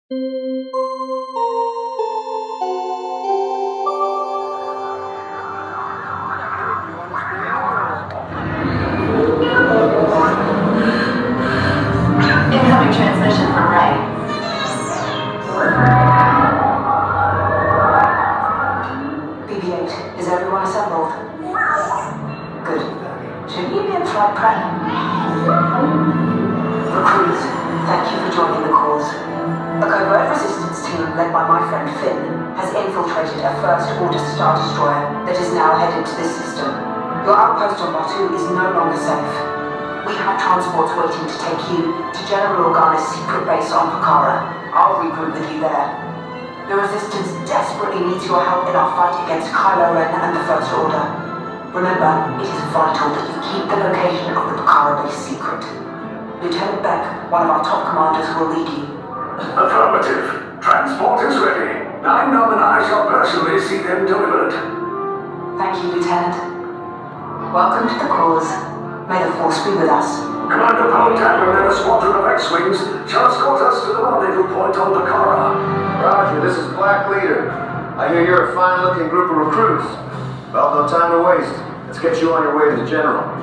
Incoming transmission from Ray. BB-8, is everyone assembled? Good. Should you be in flight prep? Recruits, thank you for joining the cause. A covert resistance team led by my friend Finn has infiltrated a first-order Star Destroyer that is now headed to this system. Your outpost on Batu is no longer safe. We have transports waiting to take you to General Organa's secret base on Pucara. I'll regroup with you there. The Resistance desperately needs your help in our fight against Kylo Ren and the First Order. Remember, it is vital that you keep the location of the Pucara base secret. Lieutenant Beck, one of our top commanders, will lead you. Affirmative. Transport is ready. 9-Num and I shall personally see them delivered. Thank you, Lieutenant. Welcome to the cause. May the Force be with us. Commander Pontan and a squadron of X-Wings shall escort us to the rendezvous point on Pucara. Roger, this is Black Leader. I hear you're a fine-looking group of recruits. Well, no time to waste. Let's get you on your way to the General.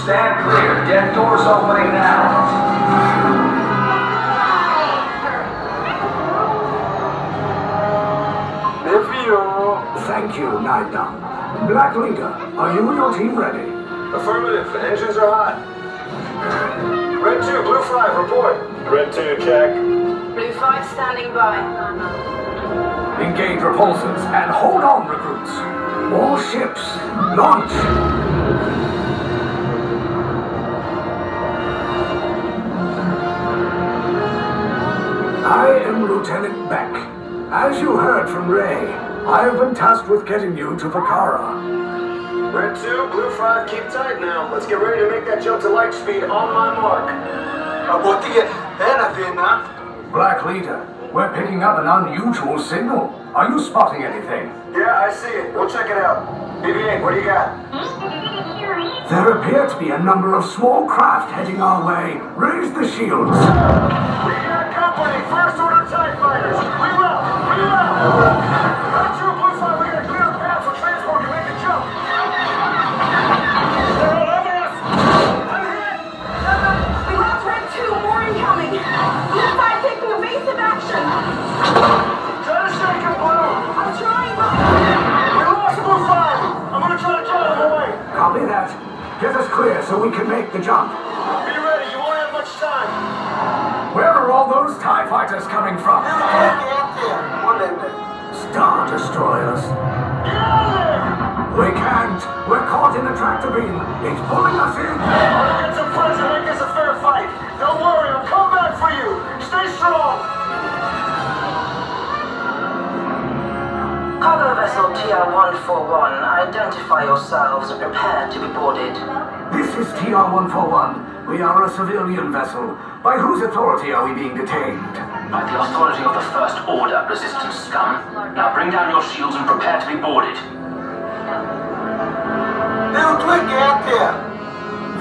Stand clear. Deck doors opening now. Thank you, 9-Num. Black Leader, are you and your team ready? Affirmative. Engines are hot. Red 2, Blue 5, report. Red 2, check. Blue 5 standing by. Engage repulsors and hold on, recruits. All ships, launch! I am Lieutenant Beck. As you heard from Ray, I have been tasked with getting you to Pucara. Red 2, Blue 5, keep tight now. Let's get ready to make that jump to light speed on my mark. Black Leader, we're picking up an unusual signal. Are you spotting anything? Yeah, I see it. We'll check it out. BB-8, what do you got? There appear to be a number of small craft heading our way. Raise the shields. We got company. First order TIE fighters. We will. Red 2, Blue 5, we got a clear path so transport can make the jump. They're all over us. I'm hit. We lost Red 2, more incoming. Blue 5 taking evasive action. Try to shake him, Blue. I'm trying, but... We lost Blue 5. I'm gonna try to get him away. Copy that. Get us clear so we can make the jump. Be ready. You won't have much time. Where are all those TIE fighters coming from? Star Destroyers. Get out of there. We can't. We're caught in the tractor beam. It's pulling us in. I'll get some friends and make this a fair fight. Don't worry. I'll come back for you. Stay strong. Cargo vessel TR-141, identify yourselves and prepare to be boarded. This is TR-141. We are a civilian vessel. By whose authority are we being detained? By the authority of the First Order, Resistance scum. Now bring down your shields and prepare to be boarded.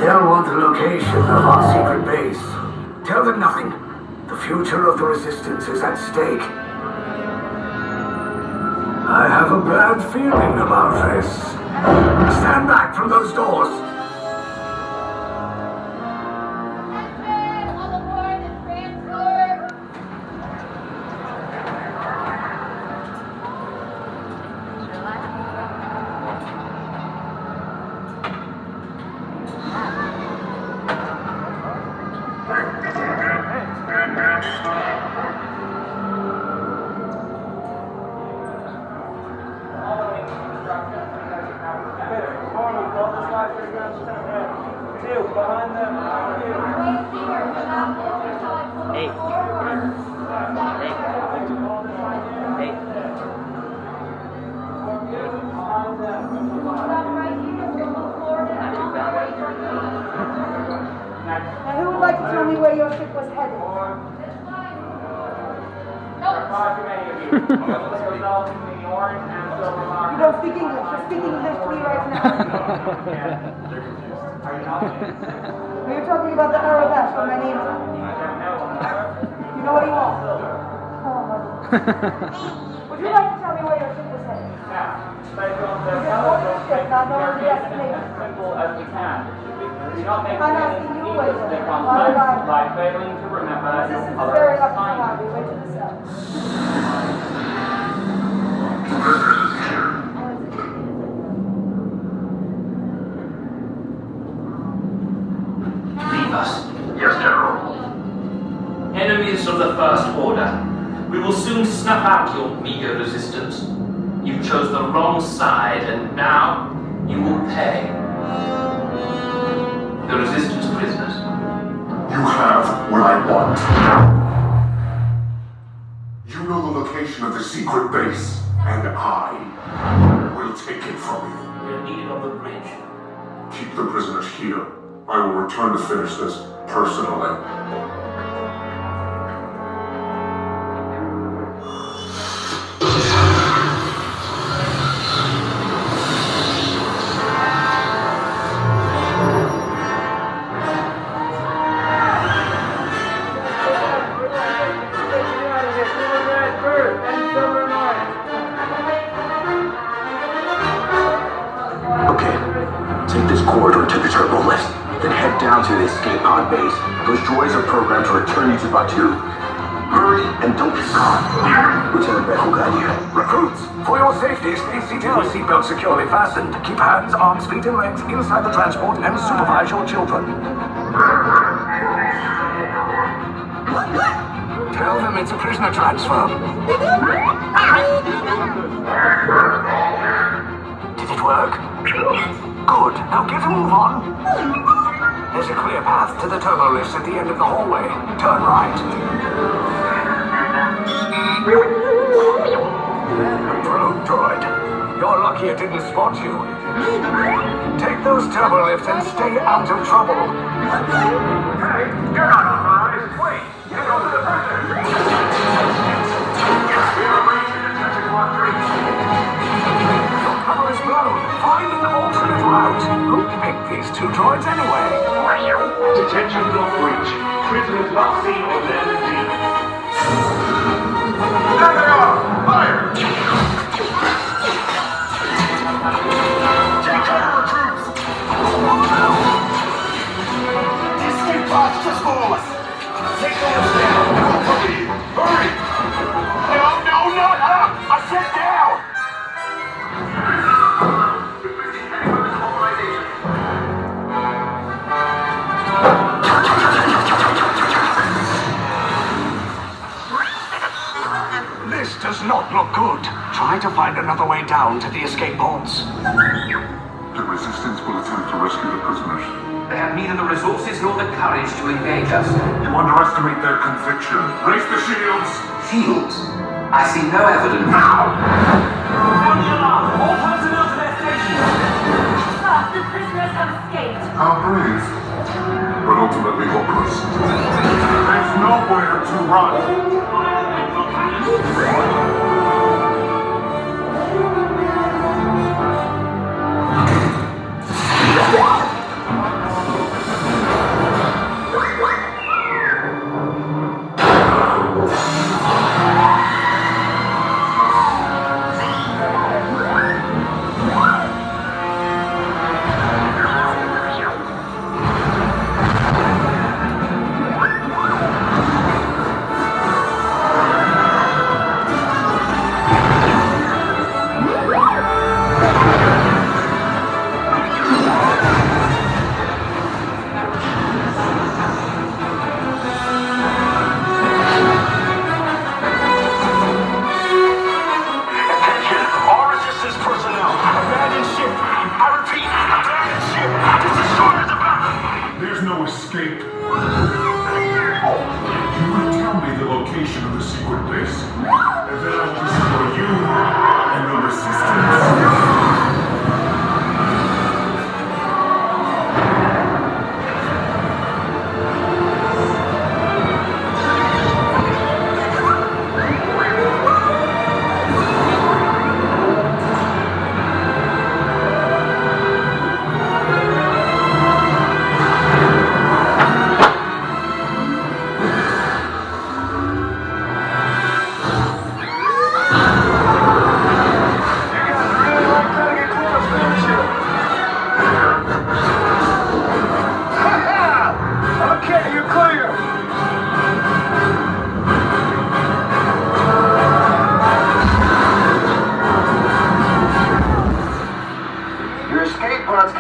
They'll want the location of our secret base. Tell them nothing. The future of the Resistance is at stake. I have a bad feeling about this. Stand back from those doors. Now, who would like to tell me where your ship was headed? Far too many of you. Let's go between the orange and You don't speak English. You're speaking English to me right now. You're talking about the Arabesh on my name tag. You know what you want? Would you like to tell me where your ship was headed? Is it only the ship, not knowing the destination? I'm asking you where you're headed. Why would I? Resistance is very lucky to have you. Wait to the cell. Leave us. Yes, General. Enemies of the First Order. We will soon snuff out your meager resistance. You chose the wrong side, and now you will pay. The resistance prisoners. You have what I want. You know the location of the secret base, and I will take it from you. We're needed on the bridge. Keep the prisoners here. I will return to finish this personally. Take this corridor to the turbo lift, then head down to the escape pod base. Those droids are programmed to return you to Batu. Hurry and don't get caught. Lieutenant Beck will guide you. Recruits, for your safety, stay seated with seatbelts securely fastened. Keep hands, arms, feet, and legs inside the transport and supervise your children. Tell them it's a prisoner transfer. Did it work? Good. Now get a move on. There's a clear path to the turbo lifts at the end of the hallway. Turn right. A probe droid. You're lucky it didn't spot you. Take those turbo lifts and stay out of trouble. Hey, you're not authorized. Wait, you go to the prison. We are arranging attention block 3. Your cover is blown. Find an alternate route. Who picked these two droids anyway? Detention block breach. Prisoners not seen or landed deep. There they are! Fire! Take cover, recruits! The escape pods just below us! Take those down! Go for me! Hurry! No, not up! I said down! This does not look good. Try to find another way down to the escape pods. The Resistance will attempt to rescue the prisoners. They have neither the resources nor the courage to engage us. You underestimate their conviction. Raise the shields! Shields? I see no evidence. Now! Sound the alarm! All personnel to their stations! Sir, the prisoners have escaped. How brave, but ultimately hopeless. There's nowhere to run.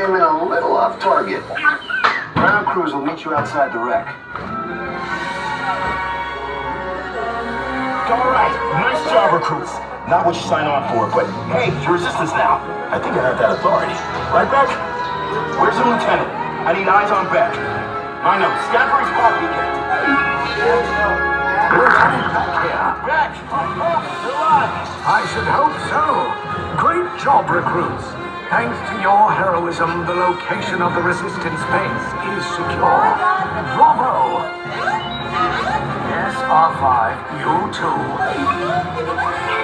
came in a little off target. Ground crews will meet you outside the wreck. All right, nice job, recruits. Not what you signed on for, but hey, you're resistance now. I think I have that authority. Right, Beck? Where's the lieutenant? I need eyes on Beck. I know, scan for his pop weekend. Lieutenant Beck here. Beck! You're alive! I should hope so. Great job, recruits. Thanks to your heroism, the location of the resistance base is secure. Bravo! Yes, R5, you too.